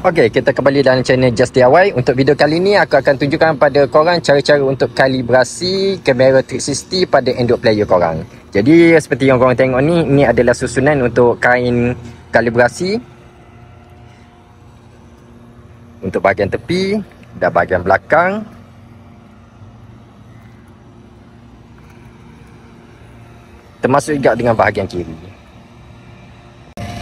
Okey, kita kembali dalam channel Just DIY. Untuk video kali ni aku akan tunjukkan pada korang cara-cara untuk kalibrasi kamera 360 pada Android player korang. Jadi seperti yang korang tengok ni, ini adalah susunan untuk kain kalibrasi untuk bahagian tepi dan bahagian belakang. Termasuk juga dengan bahagian kiri.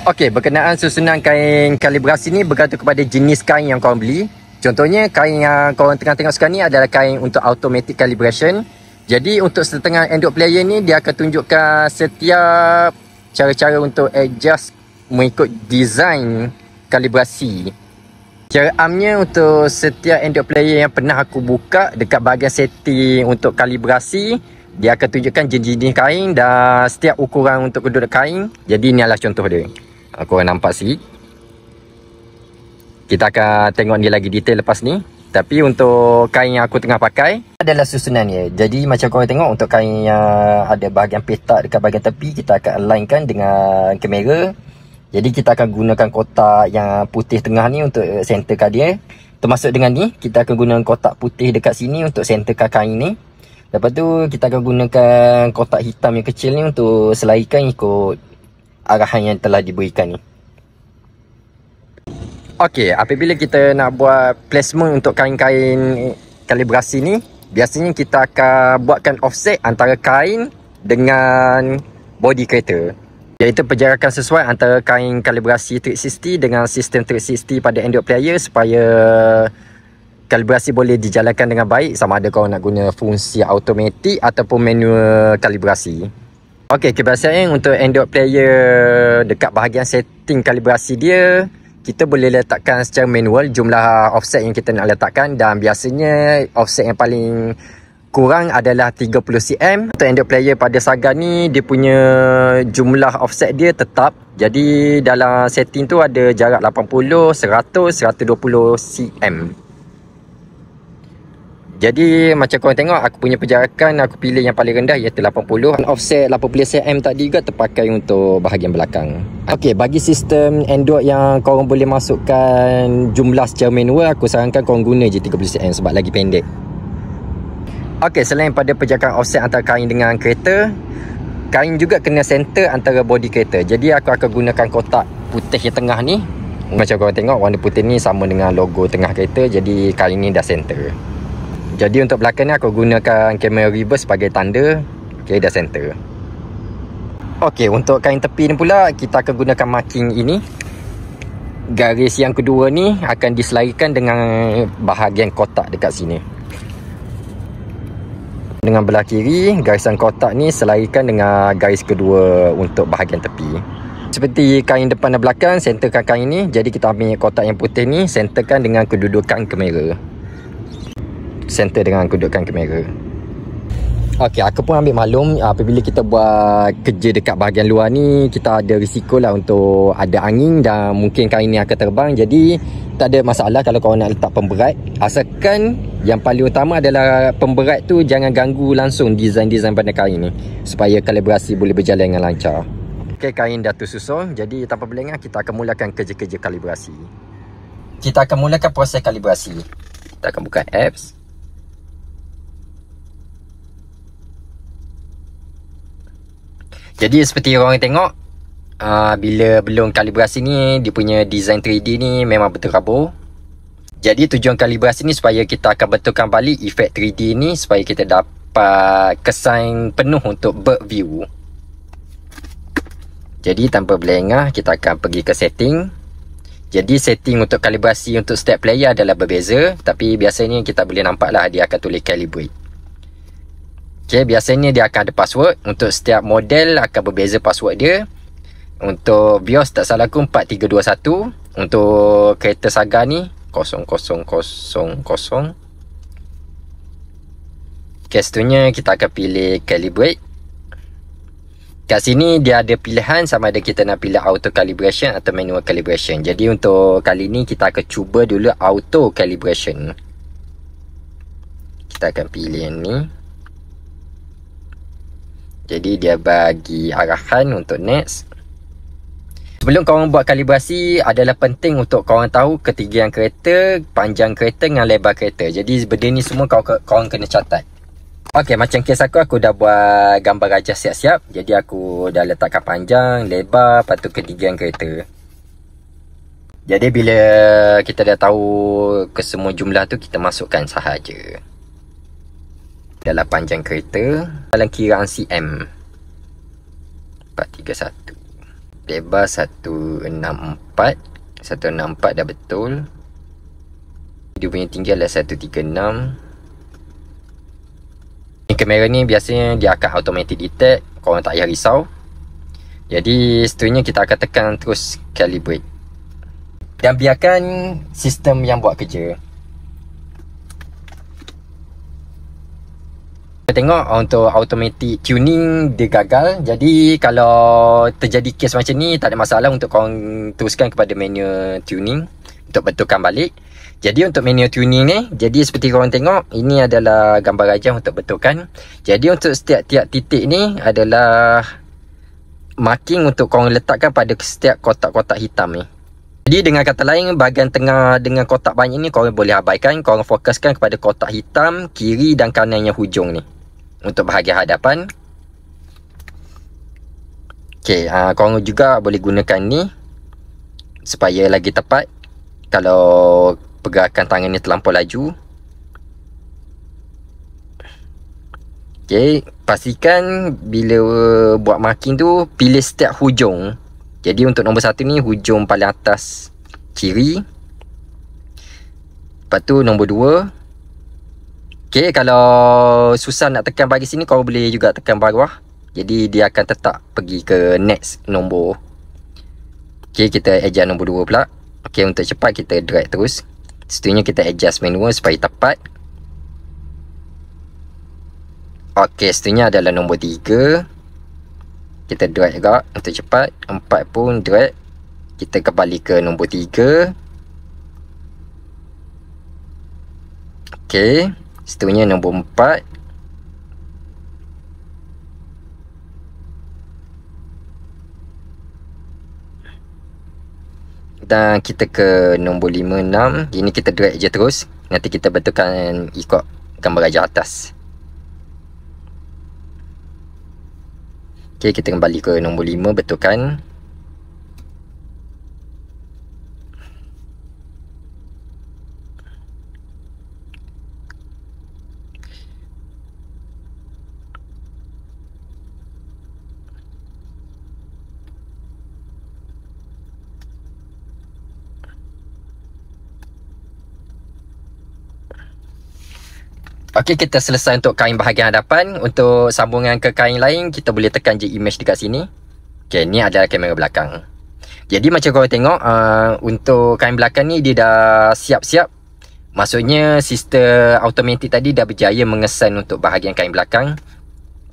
Okey, berkenaan susunan kain kalibrasi ni bergantung kepada jenis kain yang korang beli. Contohnya, kain yang korang tengah tengok sekarang ni adalah kain untuk automatic calibration. Jadi, untuk setengah Android player ni, dia akan tunjukkan setiap cara-cara untuk adjust mengikut design kalibrasi. Cara amnya untuk setiap Android player yang pernah aku buka dekat bahagian setting untuk kalibrasi, dia akan tunjukkan jenis-jenis kain dan setiap ukuran untuk kedua kain. Jadi, ni adalah contoh dia. Korang nampak sikit. Kita akan tengok ni lagi detail lepas ni. Tapi untuk kain yang aku tengah pakai adalah susunan dia. Jadi macam korang tengok, untuk kain yang ada bahagian petak dekat bahagian tepi, kita akan alignkan dengan kamera. Jadi kita akan gunakan kotak yang putih tengah ni untuk centerkan dia. Termasuk dengan ni, kita akan gunakan kotak putih dekat sini untuk centerkan kain ni. Lepas tu kita akan gunakan kotak hitam yang kecil ni untuk selaikan ikut arahan yang telah diberikan ni. Okey, apabila kita nak buat placement untuk kain-kain kalibrasi ni, biasanya kita akan buatkan offset antara kain dengan body kereta, iaitu penjarakan sesuai antara kain kalibrasi 360 dengan sistem 360 pada Android player supaya kalibrasi boleh dijalankan dengan baik, sama ada kau nak guna fungsi automatik ataupun manual kalibrasi. Okey, kebiasaan untuk Android player dekat bahagian setting kalibrasi dia, kita boleh letakkan secara manual jumlah offset yang kita nak letakkan, dan biasanya offset yang paling kurang adalah 30 cm. Untuk Android player pada Saga ni, dia punya jumlah offset dia tetap. Jadi dalam setting tu ada jarak 80, 100, 120 cm. Jadi macam korang tengok, aku punya penjarakan aku pilih yang paling rendah iaitu 80. Offset 80 cm tadi juga terpakai untuk bahagian belakang. Okey, bagi sistem Android yang korang boleh masukkan jumlah secara manual, aku sarankan korang guna je 30 cm sebab lagi pendek. Okey, selain pada penjarakan offset antara kain dengan kereta, kain juga kena center antara body kereta. Jadi aku akan gunakan kotak putih yang tengah ni. Macam korang tengok, warna putih ni sama dengan logo tengah kereta. Jadi kain ni dah center. Jadi untuk belakang ni aku gunakan kamera reverse sebagai tanda. Okey, dah center. Okey, untuk kain tepi ni pula kita akan gunakan marking ini. Garis yang kedua ni akan diselarikan dengan bahagian kotak dekat sini. Dengan belah kiri, garisan kotak ni selarikan dengan garis kedua untuk bahagian tepi. Seperti kain depan dan belakang, centerkan kain ni. Jadi kita ambil kotak yang putih ni, centerkan dengan kedudukan kamera. Center dengan kedudukan kamera. Okey, aku pun ambil maklum apabila kita buat kerja dekat bahagian luar ni, kita ada risiko lah untuk ada angin dan mungkin kain ni akan terbang. Jadi tak ada masalah kalau korang nak letak pemberat, asalkan yang paling utama adalah pemberat tu jangan ganggu langsung design-design pada kain ni, supaya kalibrasi boleh berjalan dengan lancar. Okey, kain dah tersusun. Jadi tanpa berlengah, kita akan mulakan kerja-kerja kalibrasi. Kita akan mulakan proses kalibrasi. Kita akan buka apps. Jadi seperti korang tengok, bila belum kalibrasi ni, dia punya design 3D ni memang betul rabur. Jadi tujuan kalibrasi ni supaya kita akan betulkan balik efek 3D ni, supaya kita dapat kesan penuh untuk bird view. Jadi tanpa berlengah, kita akan pergi ke setting. Jadi setting untuk kalibrasi untuk setiap player adalah berbeza, tapi biasanya kita boleh nampak lah dia akan tulis calibrate. Okay, biasanya dia akan ada password. Untuk setiap model akan berbeza password dia. Untuk BIOS tak salah aku 4321. Untuk kereta Saga ni 0000. Okay, seterusnya kita akan pilih calibrate. Kat sini dia ada pilihan sama ada kita nak pilih auto calibration atau manual calibration. Jadi untuk kali ni kita akan cuba dulu auto calibration. Kita akan pilih yang ni. Jadi dia bagi arahan untuk next. Sebelum korang buat kalibrasi, adalah penting untuk korang tahu ketinggian kereta, panjang kereta dengan lebar kereta. Jadi benda ni semua korang kena catat. Okey, macam kes aku dah buat gambar gajah siap-siap. Jadi aku dah letakkan panjang, lebar, lepas tu ketinggian kereta. Jadi bila kita dah tahu kesemua jumlah tu, kita masukkan sahaja dalam panjang kereta dalam kiraan cm 431. Lebar 164 dah betul. Dia punya tinggi adalah 136. Kamera ni biasanya dia akan automatic detect, korang tak payah risau. Jadi seterusnya kita akan tekan terus calibrate dan biarkan sistem yang buat kerja. Tengok untuk automatic tuning dia gagal. Jadi kalau terjadi kes macam ni, tak ada masalah untuk korang teruskan kepada manual tuning untuk betulkan balik. Jadi untuk manual tuning ni, jadi seperti korang tengok, ini adalah gambar gajah untuk betulkan. Jadi untuk setiap titik ni adalah marking untuk korang letakkan pada setiap kotak-kotak hitam ni. Jadi dengan kata lain, bahagian tengah dengan kotak banyak ni korang boleh abaikan. Korang fokuskan kepada kotak hitam, kiri dan kanan yang hujung ni untuk bahagian hadapan. Okey, korang juga boleh gunakan ni supaya lagi tepat kalau pergerakan tangan ni terlampau laju. Okey, pastikan bila buat marking tu pilih setiap hujung. Jadi untuk nombor 1 ni hujung paling atas kiri. Lepas tu nombor 2. Okey, kalau susah nak tekan bagi sini, korang boleh juga tekan bawah. Jadi dia akan tetap pergi ke next nombor. Okey, kita adjust nombor 2 pula. Okey, untuk cepat kita drag terus. Seterusnya kita adjust manual supaya tepat. Okey, seterusnya adalah nombor 3. Kita drag juga untuk cepat. 4 pun drag. Kita kembali ke nombor 3. Okey, seterusnya nombor 4. Dan kita ke nombor 5, 6. Ini kita drag je terus. Nanti kita betulkan ikut gambar gajah atas. Okey, kita kembali ke nombor 5, betulkan. Okey, kita selesai untuk kain bahagian hadapan. Untuk sambungan ke kain lain, kita boleh tekan je image dekat sini. Okey, ni adalah kamera belakang. Jadi macam korang tengok, untuk kain belakang ni dia dah siap-siap. Maksudnya sistem automatik tadi dah berjaya mengesan untuk bahagian kain belakang.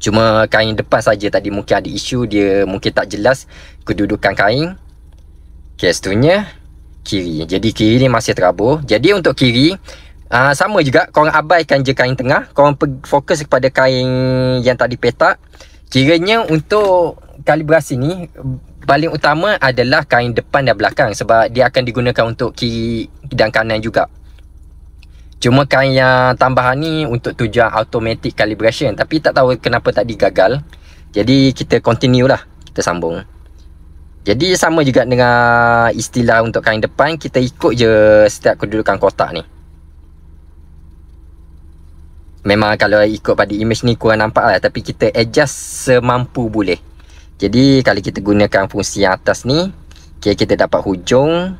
Cuma kain depan saja tadi mungkin ada isu, dia mungkin tak jelas kedudukan kain. Okey, seterusnya kiri. Jadi kiri ni masih terabur. Jadi untuk kiri, sama juga, korang abaikan je kain tengah. Korang fokus kepada kain yang tadi petak. Kiranya untuk kalibrasi ni, paling utama adalah kain depan dan belakang. Sebab dia akan digunakan untuk kiri dan kanan juga. Cuma kain yang tambahan ni untuk tujuan automatic calibration. Tapi tak tahu kenapa tadi gagal. Jadi kita continue lah, kita sambung. Jadi sama juga dengan istilah untuk kain depan, kita ikut je setiap kedudukan kotak ni. Memang kalau ikut pada image ni kurang nampak lah, tapi kita adjust semampu boleh. Jadi kalau kita gunakan fungsi yang atas ni, okay, kita dapat hujung.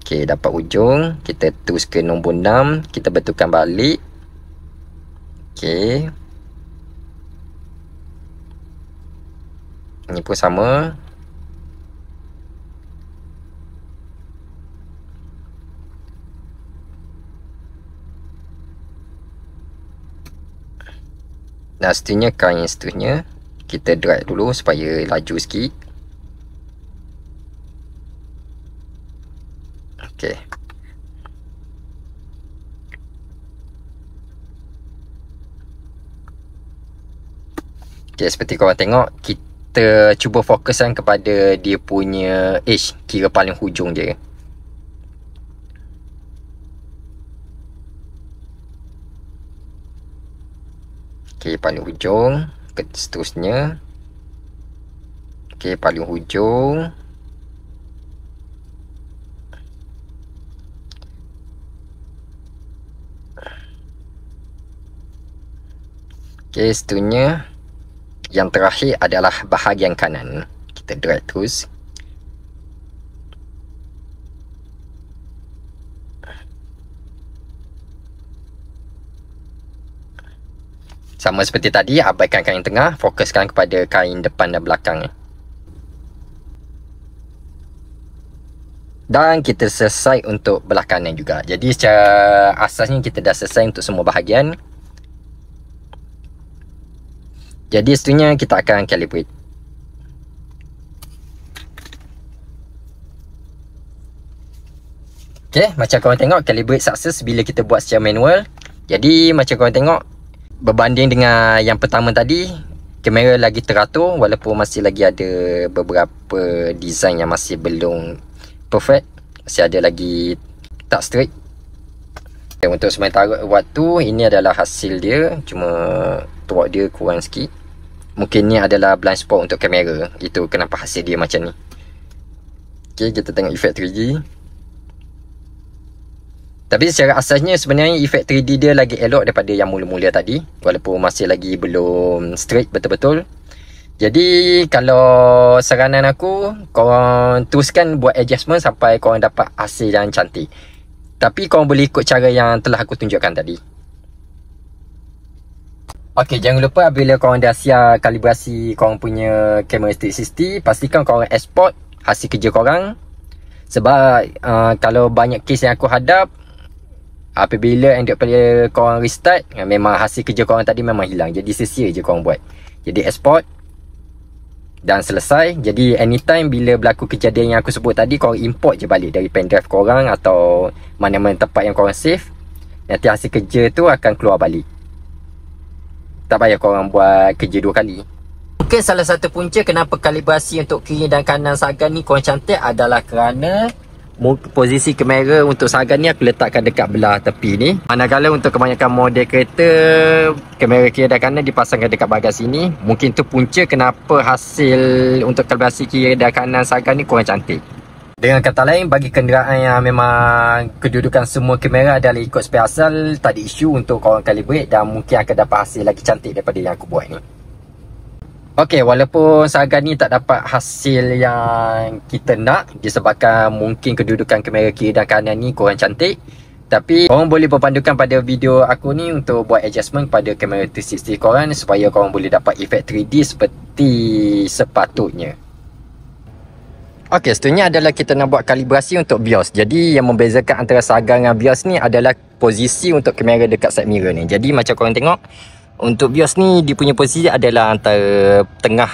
Okay, dapat hujung. Kita terus ke nombor 6. Kita betulkan balik. Okay. Ini pun sama. Dan seterusnya kain seterusnya kita drag dulu supaya laju sikit. Okey. Okey, seperti korang tengok, kita cuba fokuskan kepada dia punya edge, kira paling hujung je. Okay, paling hujung. Seterusnya. Okay, paling hujung. Okay, seterusnya. Yang terakhir adalah bahagian kanan. Kita drag terus. Sama seperti tadi, abaikan kain tengah, fokuskan kepada kain depan dan belakang. Dan kita selesai untuk belah kanan juga. Jadi secara asasnya kita dah selesai untuk semua bahagian. Jadi seterusnya kita akan calibrate. Okay, macam korang tengok, calibrate sukses bila kita buat secara manual. Jadi macam korang tengok, berbanding dengan yang pertama tadi, kamera lagi teratur walaupun masih lagi ada beberapa design yang masih belum perfect. Masih ada lagi tak straight. Untuk sementara waktu, ini adalah hasil dia. Cuma torque dia kurang sikit. Mungkin ni adalah blind spot untuk kamera. Itu kenapa hasil dia macam ni. Okay, kita tengok efek 3D. Tapi secara asasnya sebenarnya efek 3D dia lagi elok daripada yang mula-mula tadi. Walaupun masih lagi belum straight betul-betul. Jadi kalau saranan aku, korang teruskan buat adjustment sampai korang dapat hasil yang cantik. Tapi korang boleh ikut cara yang telah aku tunjukkan tadi. Ok, jangan lupa bila korang dah siap kalibrasi korang punya kamera 360, pastikan korang export hasil kerja korang. Sebab kalau banyak case yang aku hadap, apabila Android player korang restart, memang hasil kerja korang tadi memang hilang. Jadi sia-sia je korang buat. Jadi export dan selesai. Jadi anytime bila berlaku kejadian yang aku sebut tadi, korang import je balik dari pendrive korang atau mana-mana tempat yang korang save. Nanti hasil kerja tu akan keluar balik. Tak payah korang buat kerja 2 kali. Mungkin salah satu punca kenapa kalibrasi untuk kiri dan kanan sagan ni kurang cantik adalah kerana posisi kamera untuk sagan ni aku letakkan dekat belah tepi ni. Manakala untuk kebanyakan model kereta, kamera kiri dan kanan dipasangkan dekat bahagian sini. Mungkin tu punca kenapa hasil untuk kalibrasi kiri dan kanan sagan ni kurang cantik. Dengan kata lain, bagi kenderaan yang memang kedudukan semua kamera adalah ikut spek asal, tak ada isu untuk korang calibrate dan mungkin akan dapat hasil lagi cantik daripada yang aku buat ni. Ok, walaupun sagan ni tak dapat hasil yang kita nak disebabkan mungkin kedudukan kamera kiri dan kanan ni kurang cantik, tapi korang boleh berpandukan pada video aku ni untuk buat adjustment pada kamera 360 korang supaya korang boleh dapat efek 3D seperti sepatutnya. Ok, seterusnya adalah kita nak buat kalibrasi untuk BIOS. Jadi yang membezakan antara sagan dengan BIOS ni adalah posisi untuk kamera dekat side mirror ni. Jadi macam korang tengok, untuk BIOS ni dia punya posisi adalah antara tengah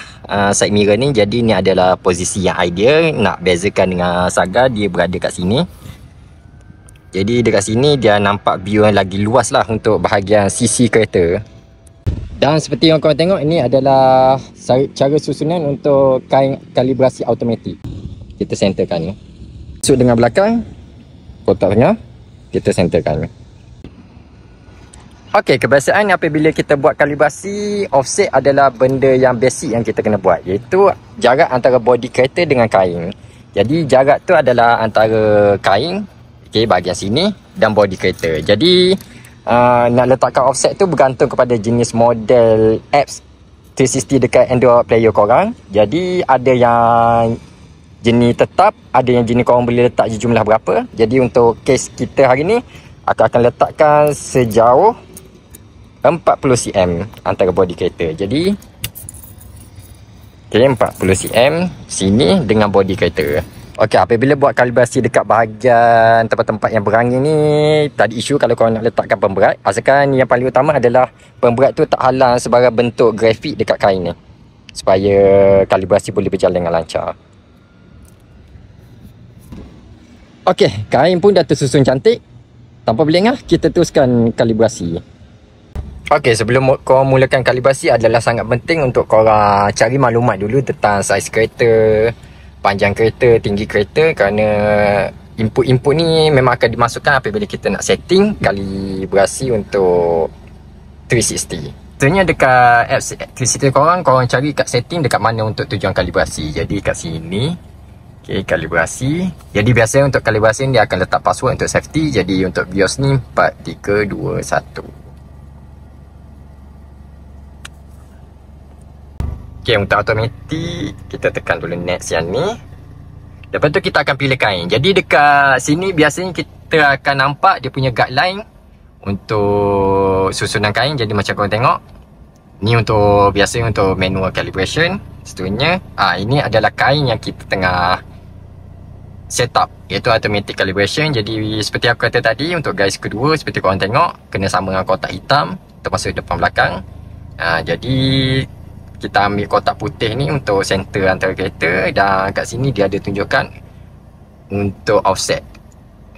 side mirror ni. Jadi ni adalah posisi yang ideal. Nak bezakan dengan saga, dia berada kat sini. Jadi dekat sini dia nampak view yang lagi luas lah untuk bahagian sisi kereta. Dan seperti yang korang tengok, ini adalah cara susunan untuk kain kalibrasi automatik. Kita centerkan ni. Masuk dengan belakang, kotak tengah, kita centerkan. Ok, kebiasaan apabila kita buat kalibrasi, offset adalah benda yang basic yang kita kena buat, iaitu jarak antara body kereta dengan kain. Jadi jarak tu adalah antara kain, okay, bahagian sini, dan body kereta. Jadi nak letakkan offset tu bergantung kepada jenis model apps 360 dekat Android player korang. Jadi ada yang jenis tetap, ada yang jenis korang boleh letak jumlah berapa. Jadi untuk case kita hari ni, aku akan letakkan sejauh 40 cm antara body kereta. Jadi okay, 40 cm sini dengan body kereta. Ok, apabila buat kalibrasi dekat bahagian tempat-tempat yang berangin ni, tak ada isu kalau korang nak letakkan pemberat. Asalkan yang paling utama adalah pemberat tu tak halang sebarang bentuk grafik dekat kain ni, supaya kalibrasi boleh berjalan dengan lancar. Ok, kain pun dah tersusun cantik. Tanpa berlengah, kita teruskan kalibrasi. Okey, sebelum korang mulakan kalibrasi adalah sangat penting untuk korang cari maklumat dulu tentang saiz kereta, panjang kereta, tinggi kereta, kerana input-input ni memang akan dimasukkan apabila kita nak setting kalibrasi untuk 360. Sebenarnya dekat apps 360 korang cari kat setting dekat mana untuk tujuan kalibrasi. Jadi kat sini, okey, kalibrasi. Jadi biasanya untuk kalibrasi ni dia akan letak password untuk safety. Jadi untuk BIOS ni 4321. Okay, untuk automatic kita tekan dulu next yang ni. Lepas tu kita akan pilih kain. Jadi dekat sini biasanya kita akan nampak dia punya guideline untuk susunan kain. Jadi macam korang tengok, ni untuk biasanya untuk manual calibration. Seterusnya ini adalah kain yang kita tengah set up, iaitu automatic calibration. Jadi seperti aku kata tadi, untuk guys kedua seperti korang tengok, kena sama dengan kotak hitam termasuk depan belakang. Jadi kita ambil kotak putih ni untuk center antara kereta, dan kat sini dia ada tunjukkan untuk offset,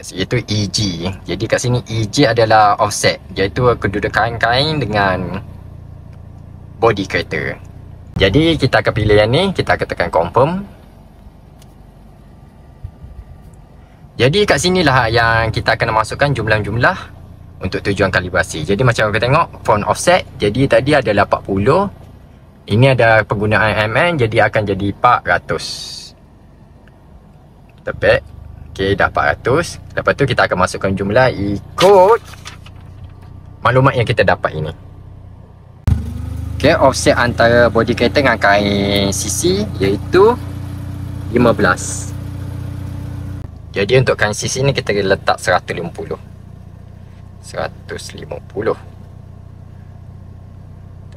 iaitu EG. Jadi kat sini EG adalah offset, iaitu kedudukan kain dengan body kereta. Jadi kita akan pilih yang ni, kita akan tekan confirm. Jadi kat sinilah yang kita akan masukkan jumlah-jumlah untuk tujuan kalibrasi. Jadi macam korang tengok, front offset, jadi tadi adalah 40. Ini ada penggunaan mm, jadi akan jadi 400. Kita back. Ok, dah 400. Lepas tu kita akan masukkan jumlah ikut maklumat yang kita dapat ini. Ok, offset antara body kereta dengan kain CC iaitu 15. Jadi untuk kain CC ni kita letak 150.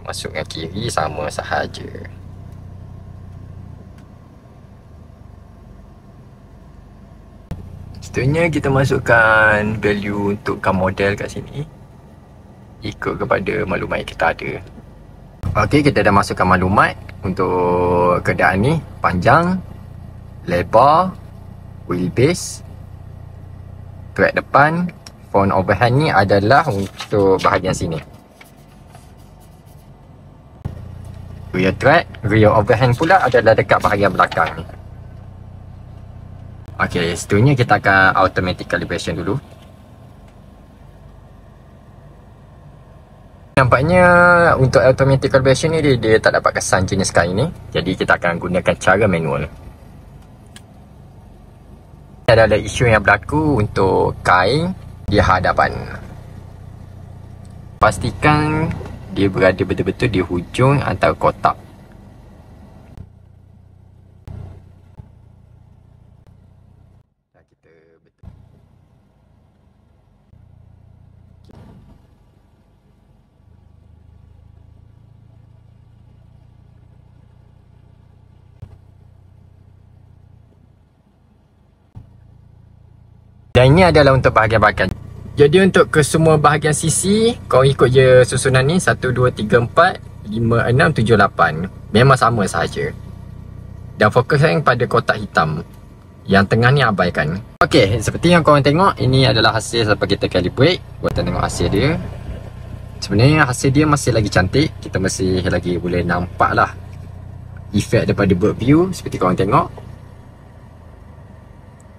Masuk dengan kiri sama sahaja. Seterusnya kita masukkan value untuk car model kat sini, ikut kepada maklumat yang kita ada. Okey, kita dah masukkan maklumat untuk keadaan ni, panjang, lebar, wheelbase, track depan, front overhand ni adalah untuk bahagian sini. Rear track, rear overhand pula adalah dekat bahagian belakang ni. Ok, seterusnya kita akan automatic calibration dulu. Nampaknya untuk automatic calibration ni dia tak dapat kesan jenis kain ni. Jadi kita akan gunakan cara manual. Ini adalah isu yang berlaku untuk kain di hadapan. Pastikan dia berada betul-betul di hujung antara kotak. Dan ini adalah untuk bahagian-bahagian. Jadi untuk ke semua bahagian sisi, kau ikut je susunan ni 1, 2, 3, 4, 5, 6, 7, 8. Memang sama sahaja. Dan fokuskan pada kotak hitam. Yang tengah ni abaikan. Okey, seperti yang korang tengok, ini adalah hasil selepas kita calibrate. Korang tengok hasil dia. Sebenarnya hasil dia masih lagi cantik. Kita masih lagi boleh nampak lah efek daripada bird view seperti korang tengok.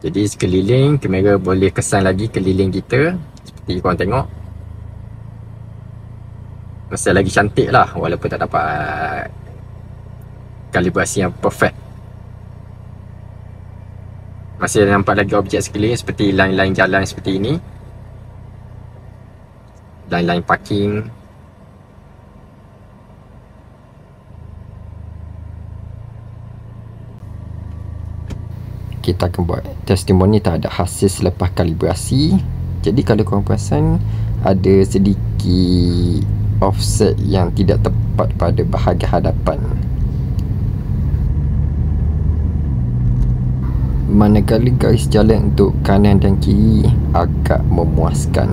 Jadi sekeliling, kamera boleh kesan lagi keliling kita. Seperti korang tengok, masih lagi cantik lah, walaupun tak dapat kalibrasi yang perfect. Masih nampak lagi objek sekeliling seperti line-line jalan seperti ini, line-line parking. Kita akan buat testimoni terhadap hasil selepas kalibrasi. Jadi kalau korang perasan, ada sedikit offset yang tidak tepat pada bahagian hadapan. Manakala garis jalan untuk kanan dan kiri agak memuaskan.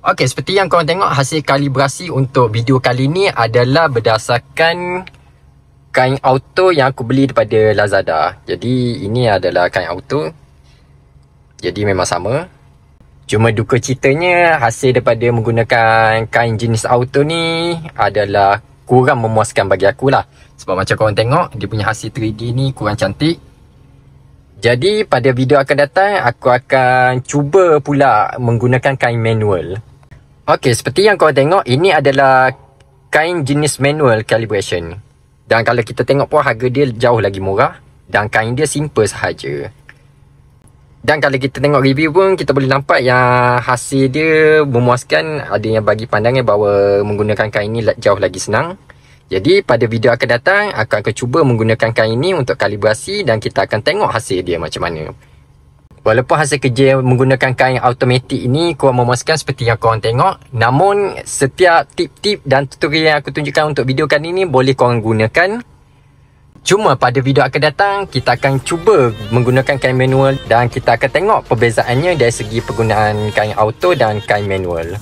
Okey, seperti yang korang tengok, hasil kalibrasi untuk video kali ni adalah berdasarkan kain auto yang aku beli daripada Lazada. Jadi ini adalah kain auto. Jadi memang sama. Cuma duka citanya hasil daripada menggunakan kain jenis auto ni adalah kurang memuaskan bagi aku lah. Sebab macam korang tengok, dia punya hasil 3D ni kurang cantik. Jadi pada video akan datang, aku akan cuba pula menggunakan kain manual. Okey, seperti yang korang tengok, ini adalah kain jenis manual calibration. Dan kalau kita tengok pun harga dia jauh lagi murah. Dan kain dia simple sahaja. Dan kalau kita tengok review pun, kita boleh nampak yang hasil dia memuaskan. Ada yang bagi pandangan bahawa menggunakan kain ini jauh lagi senang. Jadi pada video akan datang, aku akan cuba menggunakan kain ini untuk kalibrasi. Dan kita akan tengok hasil dia macam mana. Walaupun hasil kerja menggunakan kain automatik ini kurang memuaskan seperti yang korang tengok. Namun setiap tip-tip dan tutorial yang aku tunjukkan untuk video kali ini boleh korang gunakan. Cuma pada video akan datang, kita akan cuba menggunakan kain manual. Dan kita akan tengok perbezaannya dari segi penggunaan kain auto dan kain manual.